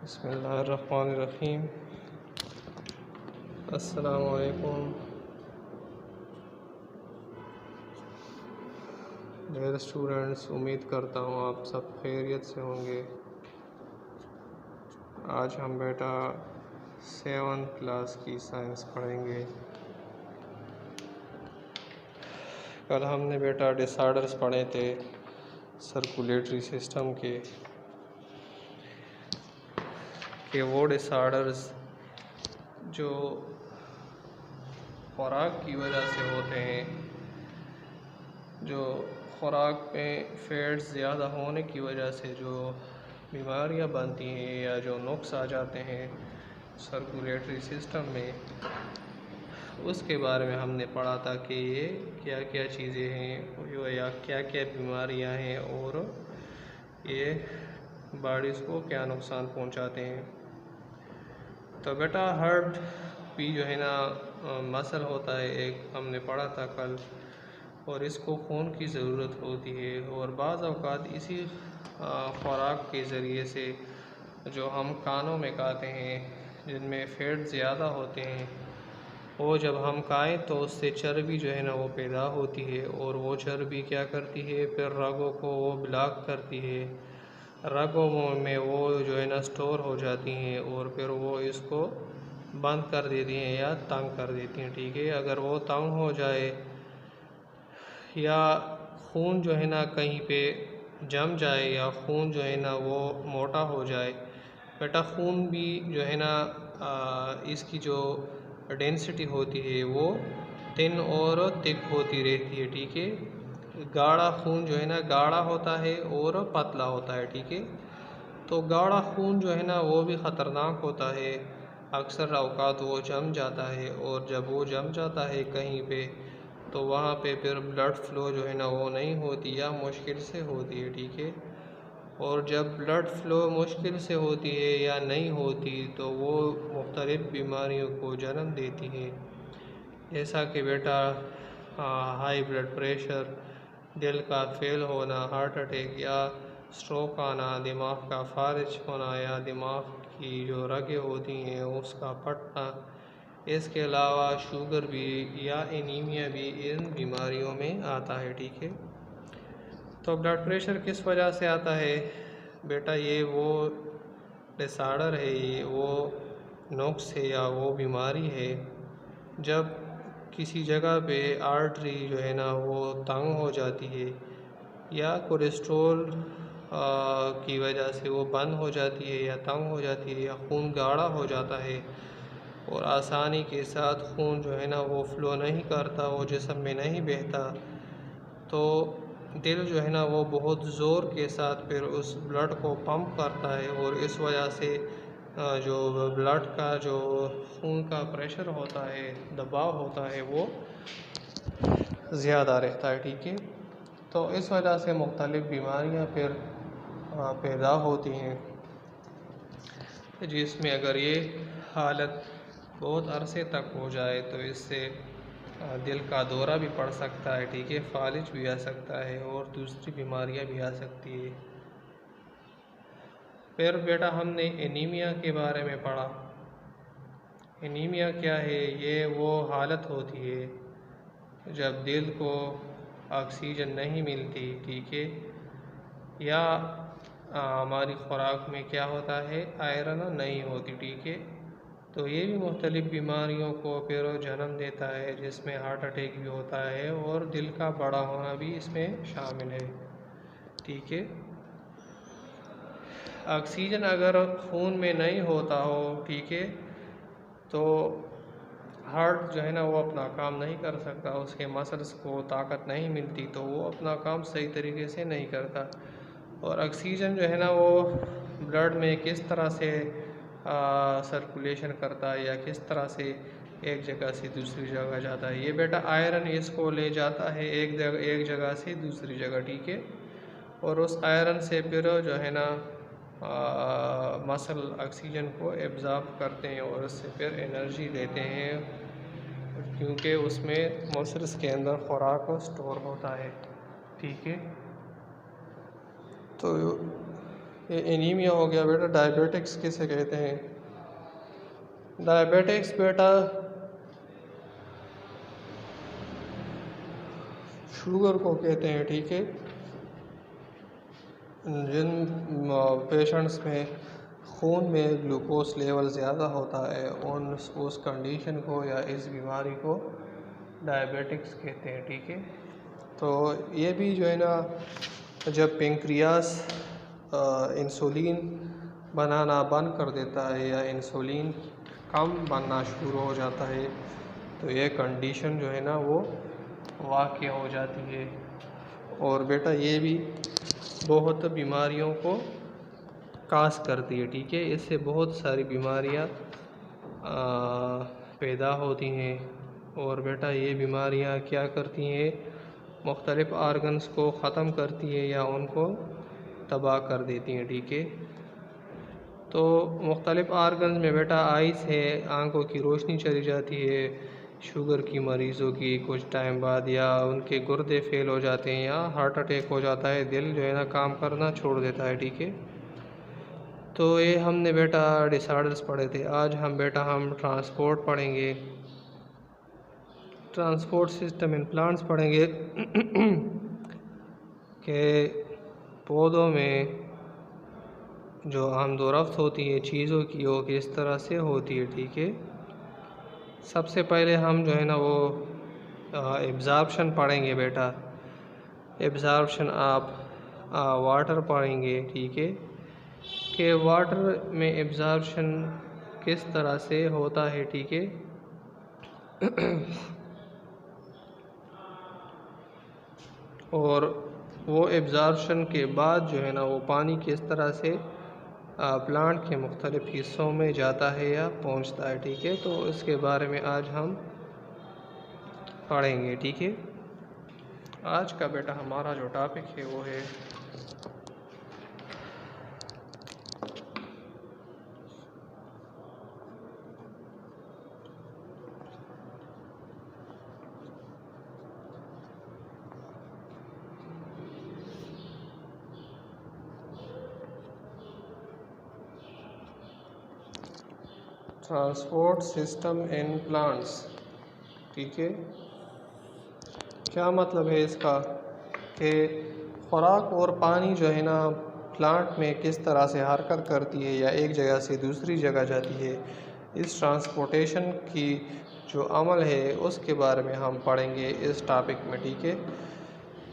बिस्मिल्लाहिर्रहमानिर्रहीम। अस्सलामु अलैकुम डियर स्टूडेंट्स, उम्मीद करता हूँ आप सब खैरियत से होंगे। आज हम बेटा 7th क्लास की साइंस पढ़ेंगे। कल हमने बेटा डिसऑर्डर्स पढ़े थे सर्कुलेटरी सिस्टम के, कि वो डिसऑर्डर्स जो खुराक की वजह से होते हैं, जो खुराक में फैट्स ज़्यादा होने की वजह से जो बीमारियां बनती हैं या जो नुक्स आ जाते हैं सर्कुलेटरी सिस्टम में, उसके बारे में हमने पढ़ा था कि ये क्या क्या चीज़ें हैं या क्या क्या बीमारियां हैं और ये बॉडीज़ को क्या नुकसान पहुंचाते हैं। तो बेटा हार्ट भी जो है ना मसल होता है एक, हमने पढ़ा था कल, और इसको खून की ज़रूरत होती है। और बाज़ औक़ात इसी खुराक के ज़रिए से जो हम कानों में खाते हैं जिनमें फ़ैट ज़्यादा होते हैं, वो जब हम खाएं तो उससे चर्बी जो है ना वो पैदा होती है, और वो चर्बी क्या करती है, फिर रगों को वो ब्लॉक करती है, रगों में वो जो है ना स्टोर हो जाती हैं और फिर वो इसको बंद कर देती हैं या तंग कर देती हैं। ठीक है, अगर वो तंग हो जाए या खून जो है ना कहीं पे जम जाए या खून जो है ना वो मोटा हो जाए, बेटा खून भी जो है ना इसकी जो डेंसिटी होती है वो थिन और थिक होती रहती है। ठीक है, गाढ़ा खून जो है ना गाढ़ा होता है और पतला होता है। ठीक है, तो गाढ़ा खून जो है ना वो भी ख़तरनाक होता है। अक्सर औक़ात वो जम जाता है, और जब वो जम जाता है कहीं पे तो वहाँ पे फिर ब्लड फ़्लो जो है ना वो नहीं होती या मुश्किल से होती है। ठीक है, और जब ब्लड फ़्लो मुश्किल से होती है या नहीं होती तो वो मुख्तलिफ़ बीमारियों को जन्म देती है, जैसा कि बेटा हाई ब्लड प्रेशर, दिल का फेल होना, हार्ट अटैक या स्ट्रोक आना, दिमाग का फारिज होना या दिमाग की जो रगें होती हैं उसका फटना। इसके अलावा शुगर भी या एनीमिया भी इन बीमारियों में आता है। ठीक है, तो ब्लड प्रेशर किस वजह से आता है बेटा? ये वो डिसऑर्डर है, ये वो नुक्स है या वो बीमारी है जब किसी जगह पे आर्टरी जो है ना वो तंग हो जाती है या कोलेस्ट्रॉल की वजह से वो बंद हो जाती है या तंग हो जाती है, या खून गाढ़ा हो जाता है और आसानी के साथ खून जो है ना वो फ़्लो नहीं करता, वो जिस्म में नहीं बहता, तो दिल जो है ना वो बहुत ज़ोर के साथ फिर उस ब्लड को पंप करता है, और इस वजह से जो ब्लड का जो खून का प्रेशर होता है, दबाव होता है, वो ज़्यादा रहता है। ठीक है, तो इस वजह से मुख्तलिफ़ बीमारियां फिर पैदा होती हैं, जिसमें अगर ये हालत बहुत अरसे तक हो जाए तो इससे दिल का दौरा भी पड़ सकता है। ठीक है, फालिज भी आ सकता है और दूसरी बीमारियां भी आ सकती है। फिर बेटा हमने एनीमिया के बारे में पढ़ा। एनीमिया क्या है? ये वो हालत होती है जब दिल को ऑक्सीजन नहीं मिलती। ठीक है, या हमारी खुराक में क्या होता है, आयरन नहीं होती। ठीक है, तो ये भी मुख्तलिफ़ बीमारियों को फिर जन्म देता है, जिसमें हार्ट अटैक भी होता है और दिल का बड़ा होना भी इसमें शामिल है। ठीक है, ऑक्सीजन अगर खून में नहीं होता हो, ठीक है, तो हार्ट जो है ना वो अपना काम नहीं कर सकता, उसके मसल्स को ताकत नहीं मिलती, तो वो अपना काम सही तरीके से नहीं करता। और ऑक्सीजन जो है ना वो ब्लड में किस तरह से सर्कुलेशन करता है या किस तरह से एक जगह से दूसरी जगह जाता है, ये बेटा आयरन इसको ले जाता है एक जगह से दूसरी जगह। ठीक है, और उस आयरन से फिर जो है ना मसल ऑक्सीजन को एब्ज़ॉर्ब करते हैं और उससे फिर एनर्जी लेते हैं, क्योंकि उसमें मसल्स के अंदर खुराक स्टोर होता है। ठीक है, तो ये एनीमिया हो गया बेटा। डायबिटिक्स किसे कहते हैं? डायबिटिक्स बेटा शुगर को कहते हैं, ठीक है। जिन पेशेंट्स में खून में ग्लूकोज लेवल ज़्यादा होता है उस कंडीशन को या इस बीमारी को डायबिटिक्स कहते हैं, ठीक है। तो ये भी जो है ना, जब पेंक्रियास इंसुलिन बनाना बंद कर देता है या इंसुलिन कम बनना शुरू हो जाता है तो ये कंडीशन जो है ना वो वाक़ई हो जाती है। और बेटा ये भी बहुत बीमारियों को कास करती है, ठीक है। इससे बहुत सारी बीमारियां पैदा होती हैं। और बेटा ये बीमारियां क्या करती हैं, मुख्तलिफ़ आर्गन्स को ख़त्म करती है या उनको तबाह कर देती हैं, ठीक है। तो मुख्तलिफ़ आर्गन्स में बेटा आइस है, आंखों की रोशनी चली जाती है। शुगर की मरीज़ों की कुछ टाइम बाद या उनके गुर्दे फेल हो जाते हैं या हार्ट अटैक हो जाता है, दिल जो है ना काम करना छोड़ देता है, ठीक है। तो ये हमने बेटा डिसऑर्डर्स पढ़े थे। आज हम ट्रांसपोर्ट पढ़ेंगे, ट्रांसपोर्ट सिस्टम इन प्लांट्स पढ़ेंगे कि पौधों में जो आमदोरफ्त होती है चीज़ों की वो किस तरह से होती है, ठीक है। सबसे पहले हम जो है ना वो एब्ज़ॉर्प्शन पढ़ेंगे बेटा। एब्ज़ॉर्प्शन आप वाटर पढ़ेंगे, ठीक है, कि वाटर में एब्ज़ॉर्प्शन किस तरह से होता है, ठीक है। और वो एब्ज़ॉर्प्शन के बाद जो है ना वो पानी किस तरह से प्लांट के मुख्तलिफ़ हिस्सों में जाता है या पहुंचता है, ठीक है। तो इसके बारे में आज हम पढ़ेंगे, ठीक है। आज का बेटा हमारा जो टॉपिक है वो है ट्रांसपोर्ट सिस्टम इन प्लांट्स, ठीक है। क्या मतलब है इसका कि खुराक और पानी जो है ना प्लांट में किस तरह से हरकत करती है या एक जगह से दूसरी जगह जाती है, इस ट्रांसपोर्टेशन की जो अमल है उसके बारे में हम पढ़ेंगे इस टॉपिक में, ठीक है।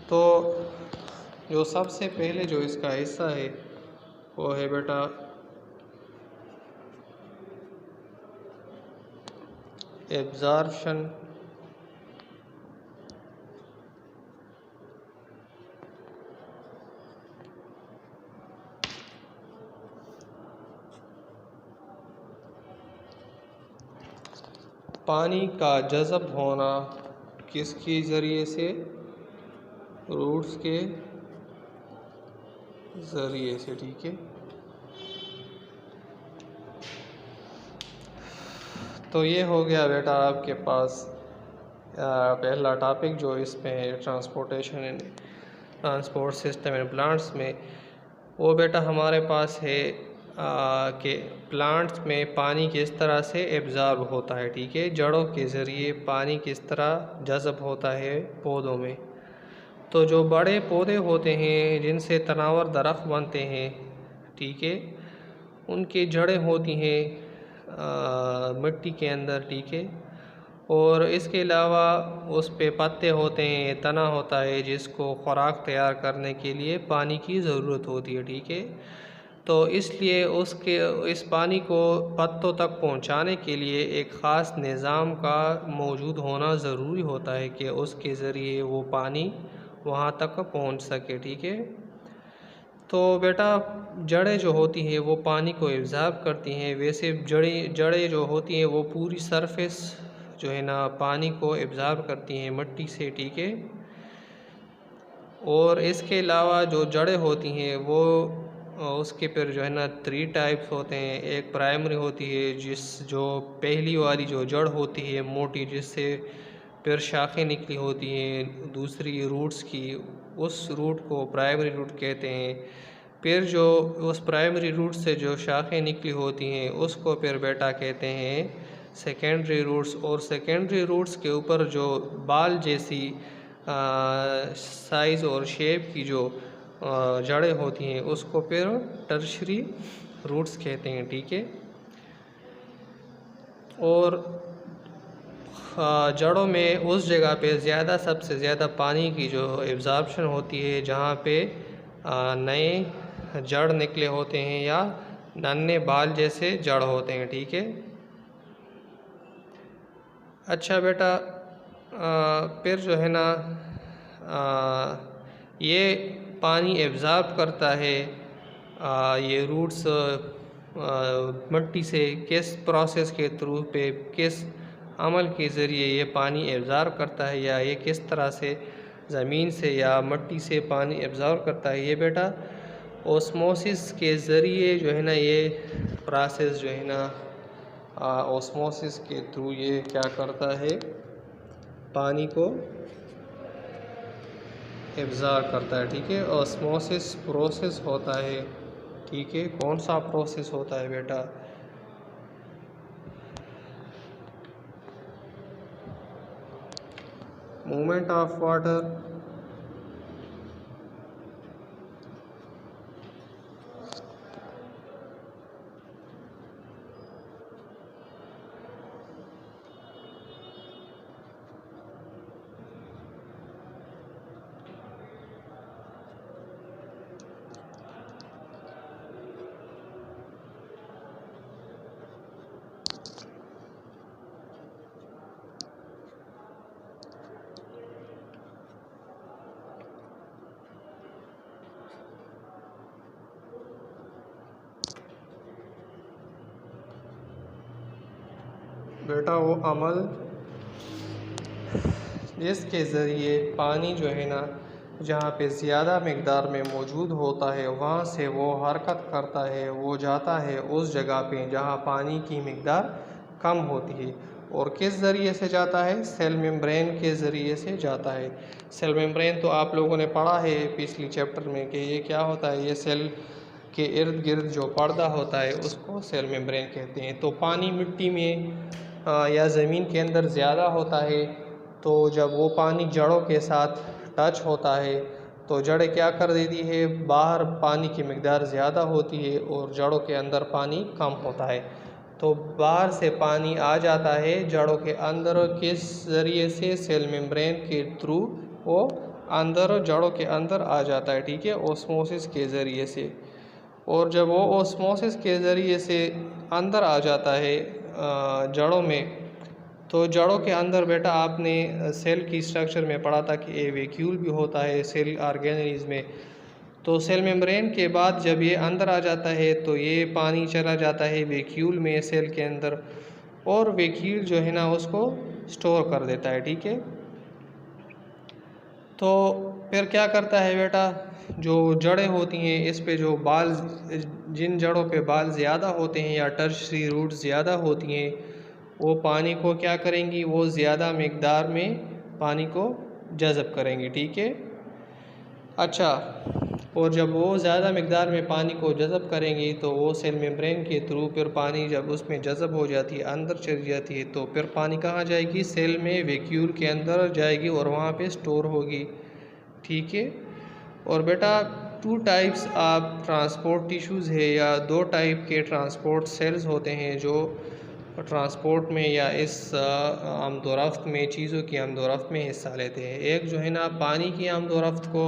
तो जो सबसे पहले जो इसका हिस्सा है वो है बेटा एब्ज़ॉर्प्शन पानी का जज़ब होना किसके ज़रिए से, रूट्स के ज़रिए से, ठीक है। तो ये हो गया बेटा आपके पास पहला टॉपिक जो इसमें है ट्रांसपोर्ट सिस्टम इन प्लांट्स में। वो बेटा हमारे पास है कि प्लांट्स में पानी किस तरह से एब्ज़ॉर्ब होता है, ठीक है। जड़ों के ज़रिए पानी किस तरह जज़ब होता है पौधों में। तो जो बड़े पौधे होते हैं जिनसे तनावर दरख्त बनते हैं, ठीक है, उनकी जड़ें होती हैं मिट्टी के अंदर, ठीक है। और इसके अलावा उस पे पत्ते होते हैं, तना होता है जिसको खुराक तैयार करने के लिए पानी की ज़रूरत होती है, ठीक है। तो इसलिए इस पानी को पत्तों तक पहुंचाने के लिए एक ख़ास निज़ाम का मौजूद होना ज़रूरी होता है कि उसके ज़रिए वो पानी वहाँ तक पहुँच सके, ठीक है। तो बेटा जड़ें जो होती हैं वो पानी को एब्ज़ॉर्ब करती हैं। वैसे जड़ें जो होती हैं वो पूरी सरफेस जो है ना पानी को एब्ज़ॉर्ब करती हैं मिट्टी से, ठीक है। और इसके अलावा जो जड़ें होती हैं वो उसके फिर जो है ना 3 टाइप्स होते हैं। एक प्राइमरी होती है जो पहली वाली जो जड़ होती है मोटी, जिससे फिर शाखें निकली होती हैं दूसरी रूट्स की, उस रूट को प्राइमरी रूट कहते हैं। फिर जो उस प्राइमरी रूट से जो शाखें निकली होती हैं उसको फिर बेटा कहते हैं सेकेंडरी रूट्स। और सेकेंडरी रूट्स के ऊपर जो बाल जैसी साइज़ और शेप की जो जड़ें होती हैं उसको फिर टर्शरी रूट्स कहते हैं, ठीक है। और जड़ों में उस जगह पे सबसे ज़्यादा पानी की जो एब्ज़ॉर्प्शन होती है जहाँ पे नए जड़ निकले होते हैं या नन्हे बाल जैसे जड़ होते हैं, ठीक है। अच्छा बेटा, फिर जो है ना ये पानी एब्ज़ॉर्ब करता है ये रूट्स मिट्टी से किस प्रोसेस के थ्रू पे, किस अमल के ज़रिए ये पानी एब्ज़ॉर्ब करता है, या ये किस तरह से ज़मीन से या मिट्टी से पानी एब्ज़ॉर्ब करता है। ये बेटा ओस्मोसिस के ज़रिए जो है ना ये प्रोसेस जो है ना ओस्मोसिस के थ्रू ये क्या करता है, पानी को एब्ज़ॉर्ब करता है, ठीक है। ओस्मोसिस प्रोसेस होता है, ठीक है। कौन सा प्रोसेस होता है बेटा? मूवमेंट ऑफ वाटर, बेटा वो अमल जिसके ज़रिए पानी जो है ना जहाँ पे ज़्यादा मकदार में मौजूद होता है वहाँ से वो हरकत करता है, वो जाता है उस जगह पे जहाँ पानी की मकदार कम होती है। और किस ज़रिए से जाता है? सेल मेम्ब्रेन के ज़रिए से जाता है। सेल मेम्ब्रेन तो आप लोगों ने पढ़ा है पिछली चैप्टर में कि ये क्या होता है, ये सेल के इर्द गिर्द जो पर्दा होता है उसको सेल मेम्ब्रेन कहते हैं। तो पानी मिट्टी में या ज़मीन के अंदर ज़्यादा होता है, तो जब वो पानी जड़ों के साथ टच होता है तो जड़ें क्या कर देती है, बाहर पानी की मकदार ज़्यादा होती है और जड़ों के अंदर पानी कम होता है। तो बाहर से पानी आ जाता है जड़ों के अंदर, किस ज़रिए से? सेल मेम्ब्रेन के थ्रू वो अंदर जड़ों के अंदर आ जाता है, ठीक है, ओस्मोसिस के ज़रिए से। और जब वो ओस्मोसिस के ज़रिए से अंदर आ जाता है जड़ों में, तो जड़ों के अंदर बेटा आपने सेल की स्ट्रक्चर में पढ़ा था कि ये वैक्यूल भी होता है सेल ऑर्गेनेल्स में। तो सेल मेम्ब्रेन के बाद जब ये अंदर आ जाता है तो ये पानी चला जाता है वैक्यूल में सेल के अंदर, और वैक्यूल जो है ना उसको स्टोर कर देता है, ठीक है। तो फिर क्या करता है बेटा, जो जड़ें होती हैं इस पे जो बाल, जिन जड़ों पे बाल ज़्यादा होते हैं या टर्शरी रूट ज़्यादा होती हैं, वो पानी को क्या करेंगी, वो ज़्यादा मकदार में पानी को जज़ब करेंगी, ठीक है। अच्छा, और जब वो ज़्यादा मकदार में पानी को जज़ब करेंगी तो वो सेल मेम्ब्रेन के थ्रू फिर पानी जब उसमें जज़ब हो जाती है, अंदर चली जाती है, तो फिर पानी कहाँ जाएगी? सेल में वैक्यूल के अंदर जाएगी और वहाँ पे स्टोर होगी, ठीक है। और बेटा 2 टाइप्स ऑफ ट्रांसपोर्ट टिश्यूज़ है, या 2 टाइप के ट्रांसपोर्ट सेल्स होते हैं जो ट्रांसपोर्ट में या इस आमदोरफ्त में, चीज़ों की आमदोरफ्त में हिस्सा लेते हैं। एक जो है ना पानी की आमदोरफ्त को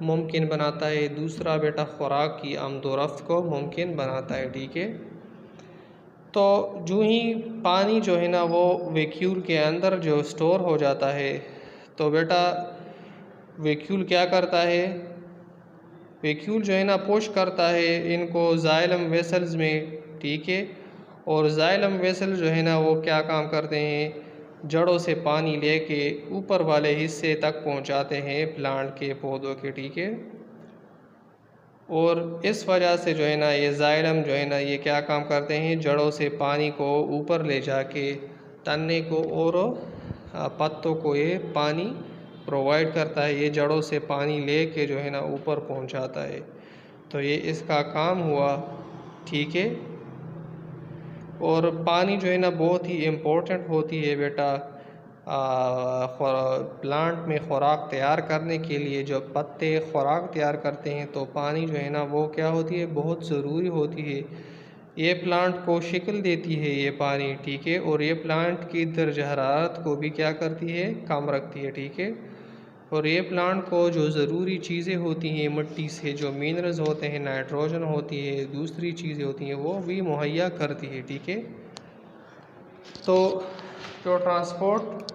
मुमकिन बनाता है, दूसरा बेटा ख़ुराक की आमदोरफ्त को मुमकिन बनाता है, ठीक है। तो जो ही पानी जो है ना वो वैक्यूल के अंदर जो स्टोर हो जाता है, तो बेटा वैक्यूल क्या करता है, वैक्यूल जो है ना पुश करता है इनको जाइलम वेसल्स में, ठीक है। और जाइलम वेसल जो है ना वो क्या काम करते हैं, जड़ों से पानी लेके ऊपर वाले हिस्से तक पहुंचाते हैं प्लांट के, पौधों के, ठीक है। और इस वजह से जो है ना ये जाइलम जो है ना ये क्या काम करते हैं, जड़ों से पानी को ऊपर ले जाके तने को और पत्तों को ये पानी प्रोवाइड करता है। ये जड़ों से पानी लेके जो है ना ऊपर पहुंचाता है। तो ये इसका काम हुआ, ठीक है। और पानी जो है ना बहुत ही इम्पोर्टेंट होती है बेटा प्लांट में खुराक तैयार करने के लिए। जब पत्ते खुराक तैयार करते हैं तो पानी जो है ना वो क्या होती है, बहुत ज़रूरी होती है। ये प्लांट को शक्ल देती है ये पानी, ठीक है। और ये प्लांट की दर्ज हरारत को भी क्या करती है, कम रखती है, ठीक है। और ये प्लांट को जो ज़रूरी चीज़ें होती हैं मिट्टी से, जो मिनरल्स होते हैं, नाइट्रोजन होती है, दूसरी चीज़ें होती हैं, वो भी मुहैया करती है, ठीक है। तो जो ट्रांसपोर्ट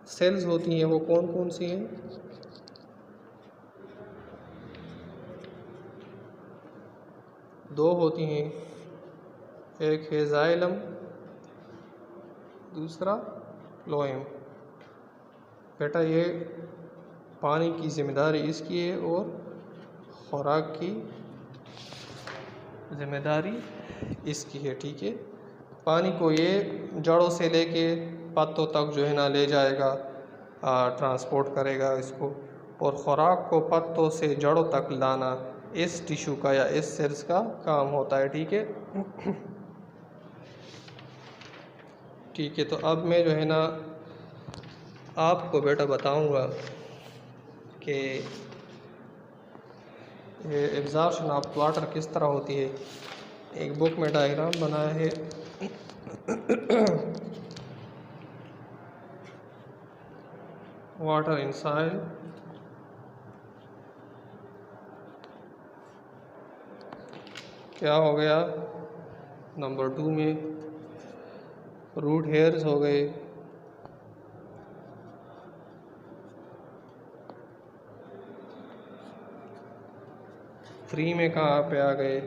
सेल्स होती हैं वो कौन कौन सी हैं? दो होती हैं, एक है जाइलम, दूसरा फ्लोएम। बेटा ये पानी की ज़िम्मेदारी इसकी है और खुराक की ज़िम्मेदारी इसकी है, ठीक है। पानी को ये जड़ों से लेके पत्तों तक जो है ना ले जाएगा, ट्रांसपोर्ट करेगा इसको। और खुराक को पत्तों से जड़ों तक लाना इस टिश्यू का या इस सेल्स का काम होता है, ठीक है। ठीक है, तो अब मैं जो है ना आपको बेटा बताऊंगा कि ये एब्जॉर्प्शन ऑफ वाटर किस तरह होती है। एक बुक में डायग्राम बनाया है वाटर इन सॉइल, क्या हो गया, नंबर 2 में रूट हेयर्स हो गए, थ्री में कहाँ पे आ गए,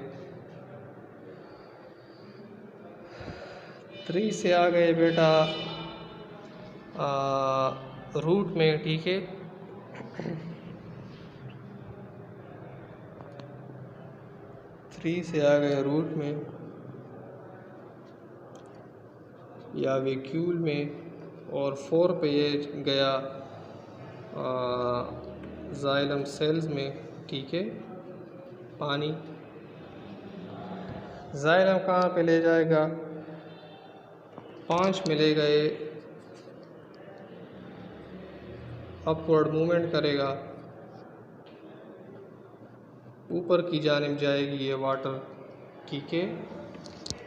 3 से आ गए बेटा रूट में, ठीक है। थ्री से आ गए रूट में या वैक्यूल में, और 4 पे ये गया जाइलम सेल्स में, ठीक है। पानी जाइलम कहाँ पे ले जाएगा, 5 में ले गए, अपवर्ड मूवमेंट करेगा, ऊपर की जानिब जाएगी ये वाटर, ठीक है।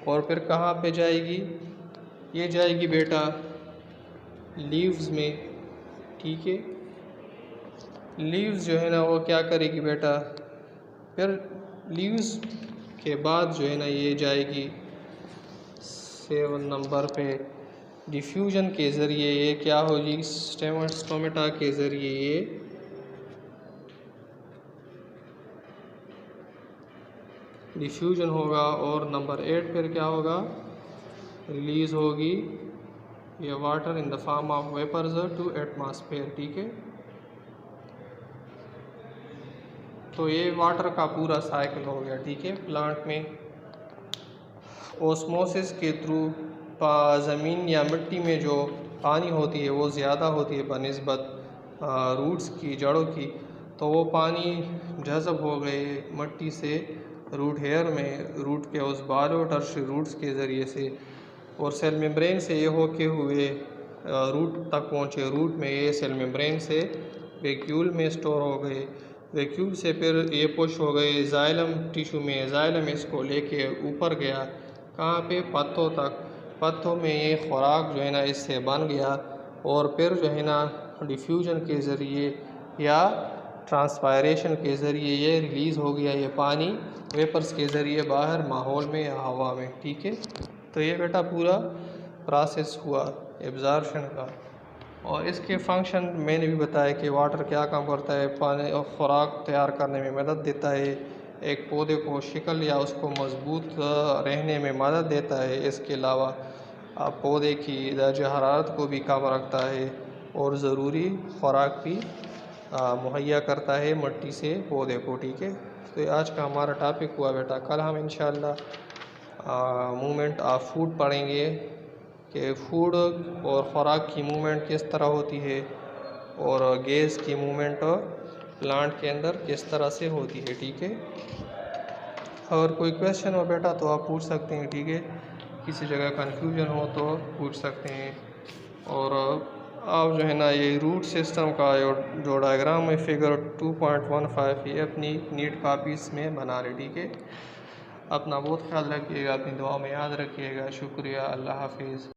और फिर कहाँ पे जाएगी, ये जाएगी बेटा लीव्स में, ठीक है। लीव्स जो है ना वो क्या करेगी बेटा, फिर लीव्स के बाद जो है ना ये जाएगी 7 नंबर पे डिफ्यूजन के ज़रिए, ये क्या होगी, स्टोमेटा के ज़रिए ये डिफ्यूजन होगा। और नंबर 8 पर क्या होगा, रिलीज़ होगी ये water in the form of vapours to atmosphere, ठीक है। तो ये वाटर का पूरा साइकिल हो गया, ठीक है। प्लांट में ओस्मोसिस के थ्रू ज़मीन या मिट्टी में जो पानी होती है वो ज़्यादा होती है बनिस्बत रूट्स की, जड़ों की। तो वो पानी जज़ब हो गए मिट्टी से रूट हेयर में, रूट के उस बायोटर्शियरी रूट्स के ज़रिए से, और सेल मेम्ब्रेन से ये होके हुए रूट तक पहुँचे। रूट में ये सेल मेम्ब्रेन से वैक्यूल में स्टोर हो गए, वैक्यूल से फिर ये पुश हो गए जाइलम टिश्यू में, जाइलम इसको लेके ऊपर गया कहाँ पे, पत्तों तक। पत्तों में ये खुराक जो है ना इससे बन गया, और फिर जो है ना डिफ्यूजन के ज़रिए या ट्रांसपायरेशन के ज़रिए ये रिलीज़ हो गया, ये पानी वेपर्स के ज़रिए बाहर माहौल में या हवा में, ठीक है। तो ये बेटा पूरा प्रोसेस हुआ एब्जॉर्प्शन का। और इसके फंक्शन मैंने भी बताया कि वाटर क्या काम करता है, पानी और खुराक तैयार करने में मदद देता है, एक पौधे को शक्ल या उसको मजबूत रहने में मदद देता है। इसके अलावा पौधे की दर्ज हरारत को भी कम रखता है, और ज़रूरी खुराक भी मुहैया करता है मिट्टी से पौधे को, ठीक है। तो आज का हमारा टॉपिक हुआ बेटा। कल हम इंशाअल्लाह मूवमेंट ऑफ फूड पढ़ेंगे कि फूड और ख़ुराक की मूवमेंट किस तरह होती है, और गैस की मूवमेंट प्लांट के अंदर किस तरह से होती है। ठीक है, और कोई क्वेश्चन हो बेटा तो आप पूछ सकते हैं। ठीक है, किसी जगह कन्फ्यूजन हो तो पूछ सकते हैं। और आप जो है ना ये रूट सिस्टम का जो डायग्राम है फिगर 2.15 ये अपनी नीट कॉपीज़ में बना रहे। ठीक है, अपना बहुत ख्याल रखिएगा, अपनी दुआ में याद रखिएगा। शुक्रिया, अल्लाह हाफिज़।